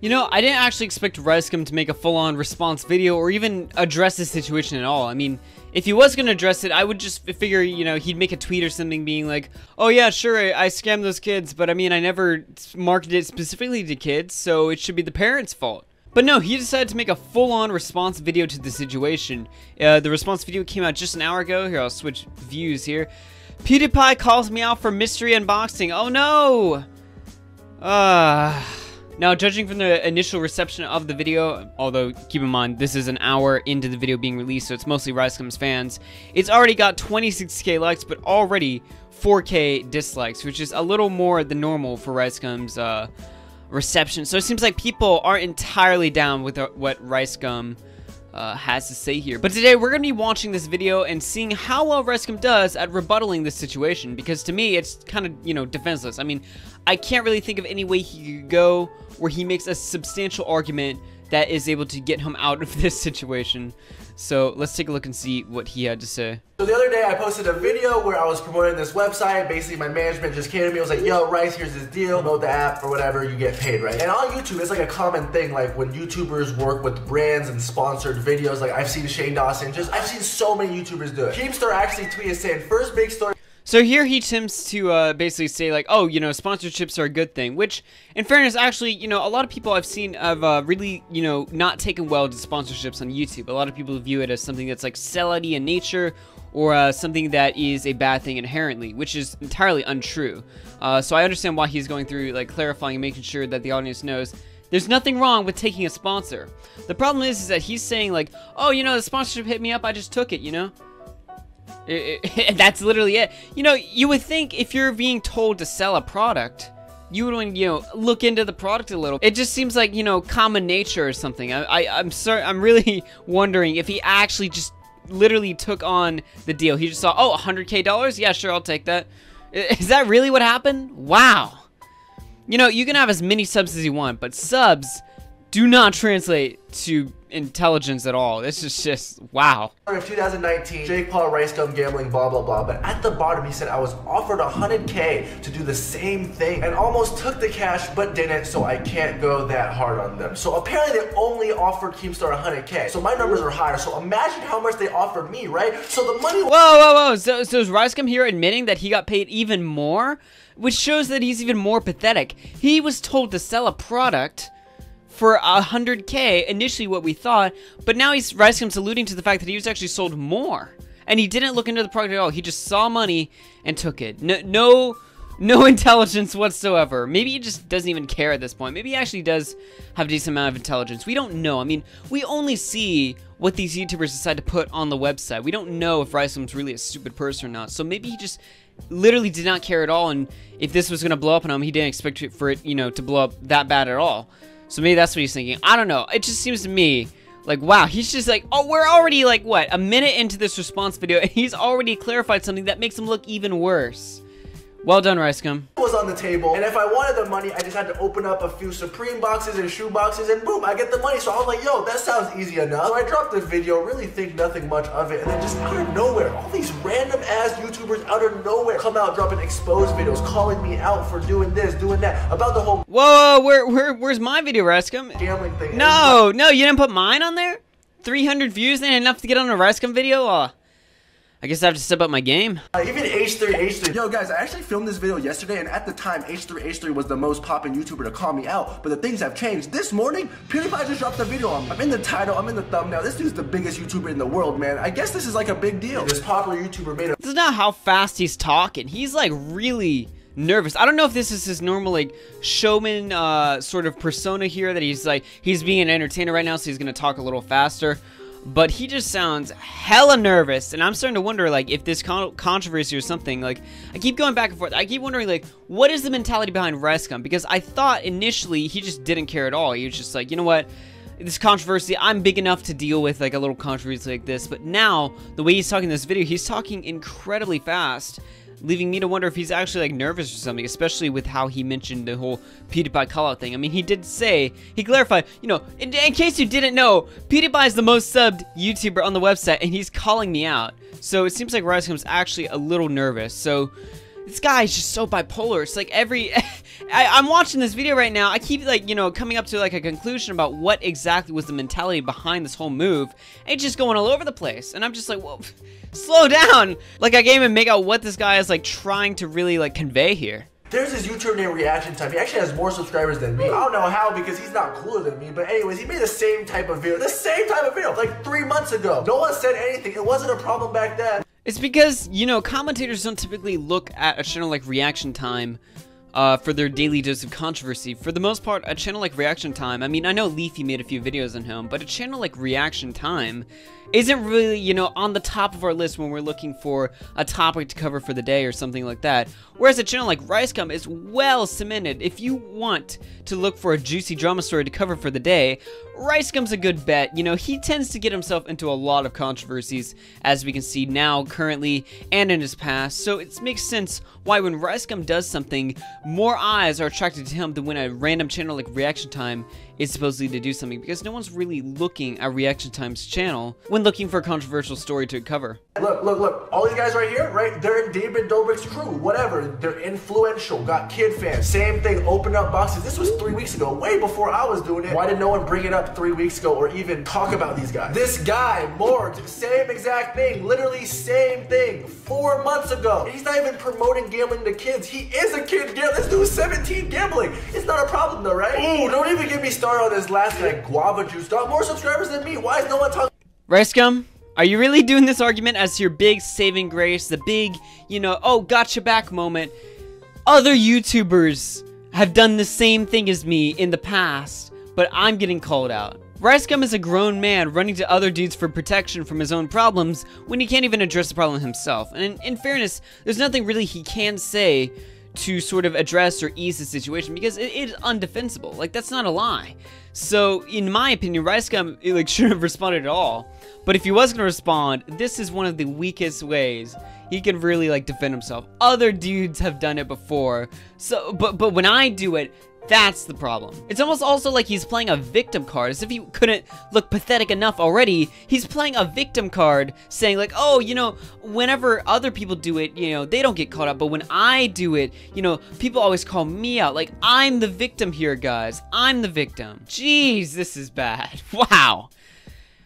You know, I didn't actually expect RiceGum to make a full-on response video or even address the situation at all. I mean, if he was going to address it, I would just figure, you know, he'd make a tweet or something being like, oh yeah, sure, I scammed those kids, but I mean, I never marketed it specifically to kids, so it should be the parents' fault. But no, he decided to make a full-on response video to the situation. The response video came out just an hour ago. Here, I'll switch views here. PewDiePie calls me out for mystery unboxing. Oh no! Now, judging from the initial reception of the video, although keep in mind, this is an hour into the video being released, so it's mostly RiceGum's fans, it's already got 26k likes, but already 4k dislikes, which is a little more than normal for RiceGum's reception. So it seems like people aren't entirely down with what RiceGum has to say here. But today we're going to be watching this video and seeing how well RiceGum does at rebuttaling this situation, because to me it's kind of, you know, defenseless. I mean, I can't really think of any way he could go where he makes a substantial argument that is able to get him out of this situation. So let's take a look and see what he had to say. So the other day I posted a video where I was promoting this website. Basically my management just came to me and was like, yo, Rice, here's this deal, promote the app or whatever, you get paid, right? And on YouTube, it's like a common thing, like when YouTubers work with brands and sponsored videos, like I've seen Shane Dawson, I've seen so many YouTubers do it. Keemstar actually tweeted saying, first big story. So here he attempts to basically say like, oh, you know, sponsorships are a good thing, which in fairness, actually, you know, a lot of people I've seen have really, you know, not taken well to sponsorships on YouTube. A lot of people view it as something that's like sellout-y in nature, or something that is a bad thing inherently, which is entirely untrue. So I understand why he's going through like clarifying and making sure that the audience knows there's nothing wrong with taking a sponsor. The problem is that he's saying like, oh, you know, the sponsorship hit me up, I just took it, you know? That's literally it. You know, you would think if you're being told to sell a product, you would, you know, look into the product a little. It just seems like, you know, common nature or something. I'm really wondering if he actually just literally took on the deal. He just saw, oh, $100K? Yeah, sure, I'll take that. Is that really what happened? Wow. You know, you can have as many subs as you want, but subs do not translate to intelligence at all. This is just, wow. Of 2019, Jake Paul, RiceGum, gambling, blah, blah, blah. But at the bottom, he said, I was offered $100K to do the same thing and almost took the cash, but didn't, so I can't go that hard on them. So apparently they only offered Keemstar $100K. So my numbers are higher. So imagine how much they offered me, right? So the money... Whoa. So is RiceGum here admitting that he got paid even more? Which shows that he's even more pathetic. He was told to sell a product for $100K, initially what we thought, but now RiceGum's alluding to the fact that he was actually sold more, and he didn't look into the product at all. He just saw money and took it. No intelligence whatsoever. Maybe he just doesn't even care at this point. Maybe he actually does have a decent amount of intelligence. We don't know. I mean, we only see what these YouTubers decide to put on the website. We don't know if RiceGum's really a stupid person or not. So maybe he just literally did not care at all, and if this was going to blow up on him, he didn't expect for it, you know, to blow up that bad at all. So maybe that's what he's thinking. I don't know. It just seems to me like, wow, he's just like, oh, we're already like, what, a minute into this response video, and he's already clarified something that makes him look even worse. Well done, RiceGum. Was on the table, and if I wanted the money, I just had to open up a few Supreme boxes and shoe boxes, and boom, I get the money. So I was like, yo, that sounds easy enough. So I dropped the video, really think nothing much of it, and then just out of nowhere, all these random ass YouTubers out of nowhere come out dropping exposed videos, calling me out for doing this, doing that, about the whole whoa, where's my video, RiceGum? Gambling thing. No, you didn't put mine on there? 300 views ain't enough to get on a RiceGum video? I guess I have to step up my game. Even H3. Yo, guys, I actually filmed this video yesterday, and at the time, H3 was the most popping YouTuber to call me out, but the things have changed. This morning, PewDiePie just dropped a video on me. I'm in the title, I'm in the thumbnail. This dude's the biggest YouTuber in the world, man. I guess this is like a big deal. This popular YouTuber made a... This is not how fast he's talking. He's like really nervous. I don't know if this is his normal like showman sort of persona here, that he's being an entertainer right now, so he's gonna talk a little faster. But he just sounds hella nervous, and I'm starting to wonder, like, if this controversy or something, like, I keep going back and forth. I keep wondering, like, what is the mentality behind RiceGum? Because I thought initially he just didn't care at all. He was just like, you know what, this controversy, I'm big enough to deal with, like, a little controversy like this. But now, the way he's talking in this video, he's talking incredibly fast, leaving me to wonder if he's actually like nervous or something, especially with how he mentioned the whole PewDiePie call-out thing. I mean, he did say, he clarified, you know, in case you didn't know, PewDiePie is the most subbed YouTuber on the website, and he's calling me out. So it seems like RiceGum's actually a little nervous. So This guy is just so bipolar. It's like I'm watching this video right now. I keep like, you know, coming up to like a conclusion about what exactly was the mentality behind this whole move. And it's just going all over the place. And I'm just like, whoa, slow down. Like I can't even make out what this guy is like trying to really like convey here. There's this YouTuber named Reaction Time. He actually has more subscribers than me. I don't know how because he's not cooler than me. But anyways, he made the same type of video. The same type of video like 3 months ago. No one said anything. It wasn't a problem back then. It's because, you know, commentators don't typically look at a channel like Reaction Time for their daily dose of controversy. For the most part, a channel like Reaction Time, I mean, I know Leafy made a few videos on him, but a channel like Reaction Time isn't really, you know, on the top of our list when we're looking for a topic to cover for the day or something like that. Whereas a channel like RiceGum is well cemented. If you want to look for a juicy drama story to cover for the day, RiceGum's a good bet. You know, he tends to get himself into a lot of controversies, as we can see now, currently, and in his past. So it makes sense why when RiceGum does something, more eyes are attracted to him than when a random channel like Reaction Time is supposedly to do something, because no one's really looking at Reaction Time's channel when looking for a controversial story to cover. Look, all these guys right here, right? They're in David Dobrik's crew, whatever. They're influential, got kid fans. Same thing, open up boxes. This was 3 weeks ago, way before I was doing it. Why did no one bring it up 3 weeks ago or even talk about these guys? This guy, Morg, same exact thing, literally same thing, 4 months ago. And he's not even promoting gambling to kids. He is a kid gambling. This dude's 17 gambling. It's not a problem though, right? Ooh, don't even get me started on this last guy, Guava Juice. Got more subscribers than me. Why is no one talking? RiceGum, are you really doing this argument as your big saving grace, the big, you know, oh, gotcha back moment? Other YouTubers have done the same thing as me in the past, but I'm getting called out. RiceGum is a grown man running to other dudes for protection from his own problems when he can't even address the problem himself. And in fairness, there's nothing really he can say to sort of address or ease the situation, because it is undefensible. Like, that's not a lie. So, in my opinion, RiceGum, like, shouldn't have responded at all. But if he was gonna respond, this is one of the weakest ways he can really, like, defend himself. Other dudes have done it before. So, but when I do it, that's the problem. It's almost also like he's playing a victim card, as if he couldn't look pathetic enough already. He's playing a victim card, saying like, oh, you know, whenever other people do it, you know, they don't get caught up, but when I do it, you know, people always call me out. Like, I'm the victim here, guys. I'm the victim. Jeez, this is bad. Wow.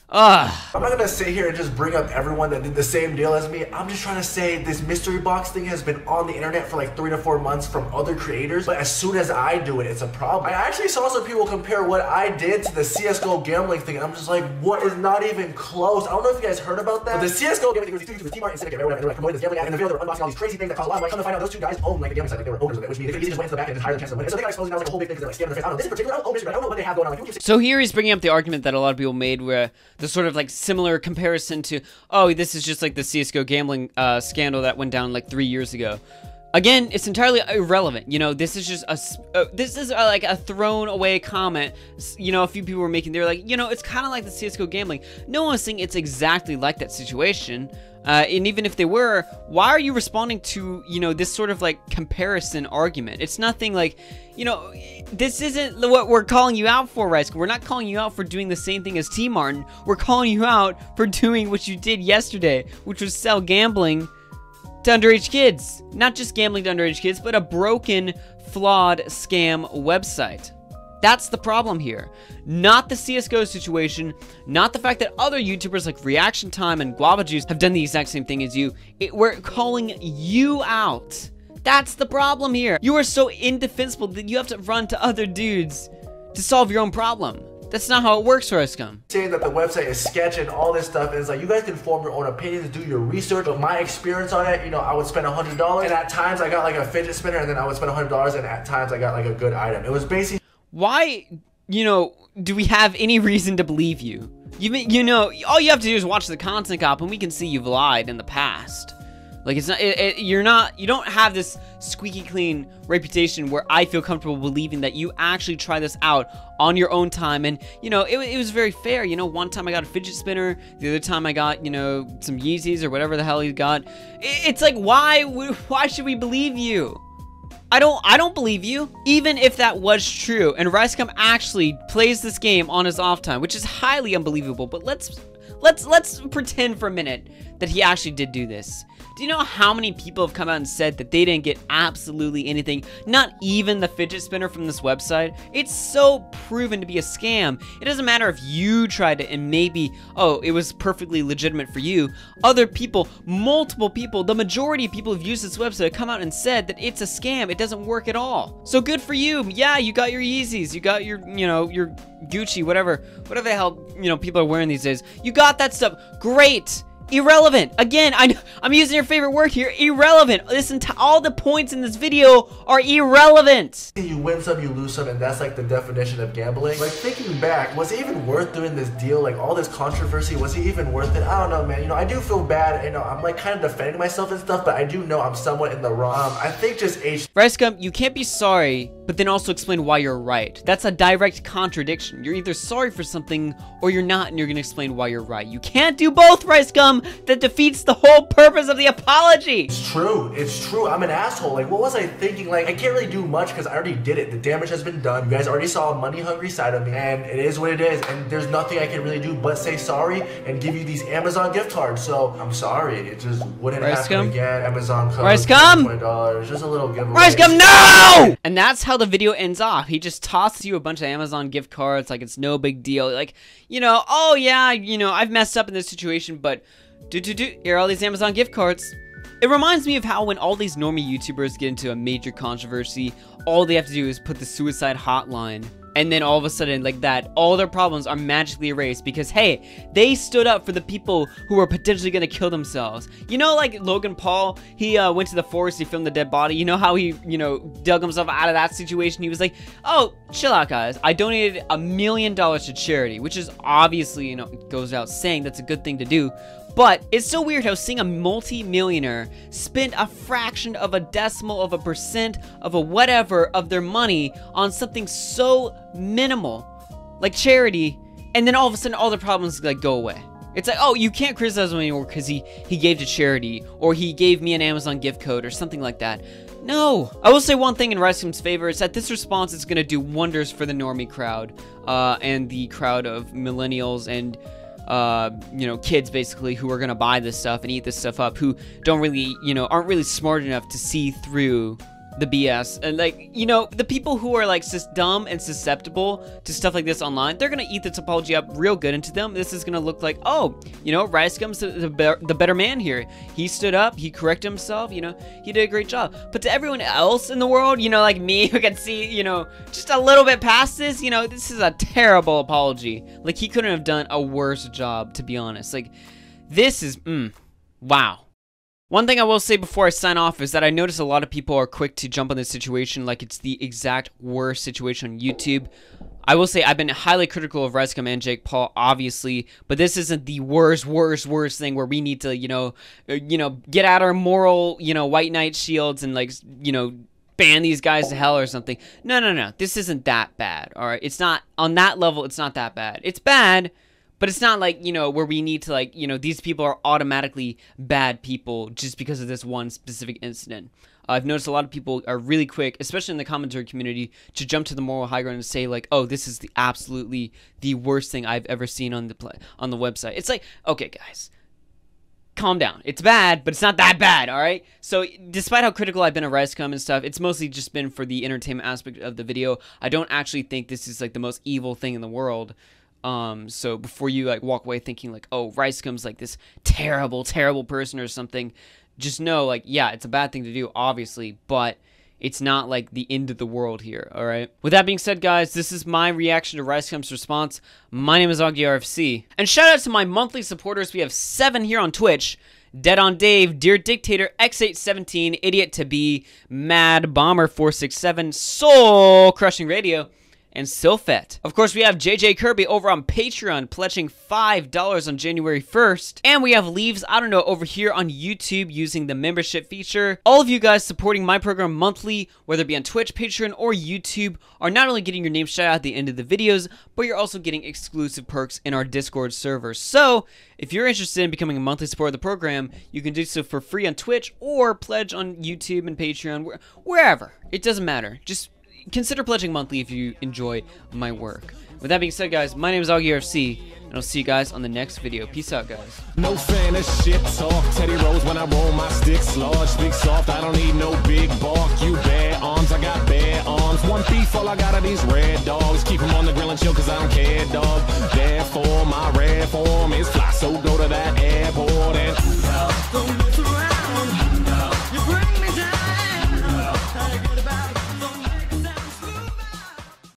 I'm not gonna sit here and just bring up everyone that did the same deal as me. I'm just trying to say this mystery box thing has been on the internet for like 3 to 4 months from other creators, but as soon as I do it, it's a problem. I actually saw some people compare what I did to the CSGO gambling thing, and I'm just like, what is not even close? I don't know if you guys heard about that, but the CSGO gambling thing was these T-Mart and Syndicate, right? Whatever, promoting this gambling app, and in the video they were unboxing all these crazy things that cost a lot of money. Come to find out, those two guys own like a gambling site, like they were owners of it, which means they could easily just went to the back and just hire the chance of winning. So they got exposed, and that was like a whole big thing because they like scammed their face. I don't know, this in particular, I don't know what they have going on. Like, so here he's bringing up the argument that a lot of people made, where the sort of like similar comparison to, oh, this is just like the CSGO gambling scandal that went down like 3 years ago. Again, it's entirely irrelevant. You know, this is just like a thrown away comment. You know, a few people were making, they were like, you know, it's kind of like the CSGO gambling. No one's saying it's exactly like that situation. And even if they were, why are you responding to, you know, this sort of like comparison argument? It's nothing like, you know, this isn't what we're calling you out for, Rice. We're not calling you out for doing the same thing as T Martin. We're calling you out for doing what you did yesterday, which was sell gambling to underage kids. Not just gambling to underage kids, but a broken, flawed scam website. That's the problem here. Not the CSGO situation, not the fact that other YouTubers like Reaction Time and Guava Juice have done the exact same thing as you. We're calling you out. That's the problem here. You are so indefensible that you have to run to other dudes to solve your own problem. That's not how it works, RiceGum. Saying that the website is sketch and all this stuff, and it's like, you guys can form your own opinions, do your research. But my experience on it, you know, I would spend $100, and at times I got like a fidget spinner, and then I would spend $100, and at times I got like a good item. It was basically... Why, you know, do we have any reason to believe you? You know, all you have to do is watch the content cop, and we can see you've lied in the past. Like, it's not, you don't have this squeaky clean reputation where I feel comfortable believing that you actually try this out on your own time. And, you know, it was very fair. You know, one time I got a fidget spinner, the other time I got, you know, some Yeezys or whatever the hell he got. It's like, why should we believe you? I don't believe you, even if that was true, and RiceGum actually plays this game on his off time, which is highly unbelievable. But let's Let's pretend for a minute that he actually did do this. Do you know how many people have come out and said that they didn't get absolutely anything, not even the fidget spinner from this website? It's so proven to be a scam. It doesn't matter if you tried it and maybe, oh, it was perfectly legitimate for you. Other people, multiple people, the majority of people who've used this website come out and said that it's a scam. It doesn't work at all. So good for you. Yeah, you got your Yeezys, you got your, you know, your Gucci, whatever the hell, you know, people are wearing these days. You got that stuff. Great. Irrelevant. Again, I'm using your favorite word here. Irrelevant. Listen to all the points in this video are irrelevant. You win some, you lose some, and that's like the definition of gambling. Like, thinking back, was it even worth doing this deal? Like, all this controversy, was it even worth it? I don't know, man. You know, I do feel bad. You know, I'm like kind of defending myself and stuff, but I do know I'm somewhat in the wrong. I think just RiceGum, you can't be sorry, but then also explain why you're right. That's a direct contradiction. You're either sorry for something or you're not, and you're gonna explain why you're right. You can't do both, RiceGum. That defeats the whole purpose of the apology. It's true. It's true. I'm an asshole. Like, what was I thinking? Like, I can't really do much because I already did it. The damage has been done. You guys already saw a money-hungry side of me, and it is what it is. And there's nothing I can really do but say sorry and give you these Amazon gift cards. So I'm sorry. It just wouldn't happen again. Amazon code. RiceGum. $20. Just a little giveaway. RiceGum, no! And that's how the video ends off. He just tosses you a bunch of Amazon gift cards like it's no big deal. Like, you know, oh yeah, you know, I've messed up in this situation, but here are all these Amazon gift cards. It reminds me of how when all these normie YouTubers get into a major controversy, all they have to do is put the suicide hotline, and then all of a sudden, like that, all their problems are magically erased because, hey, they stood up for the people who were potentially gonna kill themselves. You know, like Logan Paul, he went to the forest, he filmed the dead body. You know how he, you know, dug himself out of that situation? He was like, oh, chill out, guys. I donated $1 million to charity, which is obviously, you know, goes out saying that's a good thing to do. But it's so weird how seeing a multi-millionaire spend a fraction of a decimal of a percent of a whatever of their money on something so minimal, like charity, and then all of a sudden all the problems like go away. It's like, oh, you can't criticize him anymore because he gave to charity, or he gave me an Amazon gift code or something like that. No. I will say one thing in RiceGum's favor is that this response is going to do wonders for the normie crowd, and the crowd of millennials and you know, kids basically who are gonna buy this stuff and eat this stuff up, who don't really, you know, aren't really smart enough to see through the BS. And like, you know, the people who are like just dumb and susceptible to stuff like this online, they're gonna eat this apology up real good. And to them, this is gonna look like, oh, you know, RiceGum's the better man here. He stood up, he corrected himself, you know, he did a great job. But to everyone else in the world, you know, like me, who can see, you know, just a little bit past this, you know, this is a terrible apology. Like, he couldn't have done a worse job, to be honest. Like, this is, wow. One thing I will say before I sign off is that I notice a lot of people are quick to jump on this situation like it's the exact worst situation on YouTube. I will say I've been highly critical of RiceGum and Jake Paul, obviously, but this isn't the worst thing where we need to, you know, get out our moral, you know, white knight shields and, like, you know, ban these guys to hell or something. No. This isn't that bad, all right? It's not, on that level, it's not that bad. It's bad, but it's not like, you know, where we need to, like, you know, these people are automatically bad people just because of this one specific incident. I've noticed a lot of people are really quick, especially in the commentary community, to jump to the moral high ground and say, like, oh, this is absolutely the worst thing I've ever seen on the website. It's like, okay, guys, calm down. It's bad, but it's not that bad, all right? So despite how critical I've been of RiceGum and stuff, it's mostly just been for the entertainment aspect of the video. I don't actually think this is, like, the most evil thing in the world. So before you, like, walk away thinking, like, oh, RiceGum's, like, this terrible person or something, just know, like, yeah, it's a bad thing to do, obviously, but it's not, like, the end of the world here, alright? With that being said, guys, this is my reaction to RiceGum's response. My name is AuggieRFC. And shout out to my monthly supporters. We have 7 here on Twitch. Dead on Dave, Dear Dictator, X817, Idiot to Be, Mad Bomber 467, Soul Crushing Radio, and Silfet. Of course, we have JJ Kirby over on Patreon pledging $5 on January 1st. And we have Leaves, I don't know, over here on YouTube using the membership feature. All of you guys supporting my program monthly, whether it be on Twitch, Patreon, or YouTube, are not only getting your name shout out at the end of the videos, but you're also getting exclusive perks in our Discord server. So, if you're interested in becoming a monthly supporter of the program, you can do so for free on Twitch or pledge on YouTube and Patreon, wherever. It doesn't matter. Just consider pledging monthly if you enjoy my work. With that being said, guys, my name is AuggieRFC, and and I'll see you guys on the next video. Peace out, guys. No fan of shit talk. Teddy Rose when I roll my sticks large, big soft. I don't need no big bark. You bare arms, I got bare arms. One beef, all I got are these red dogs. Keep them on the grill and chill, cause I don't care, dog. Therefore, my red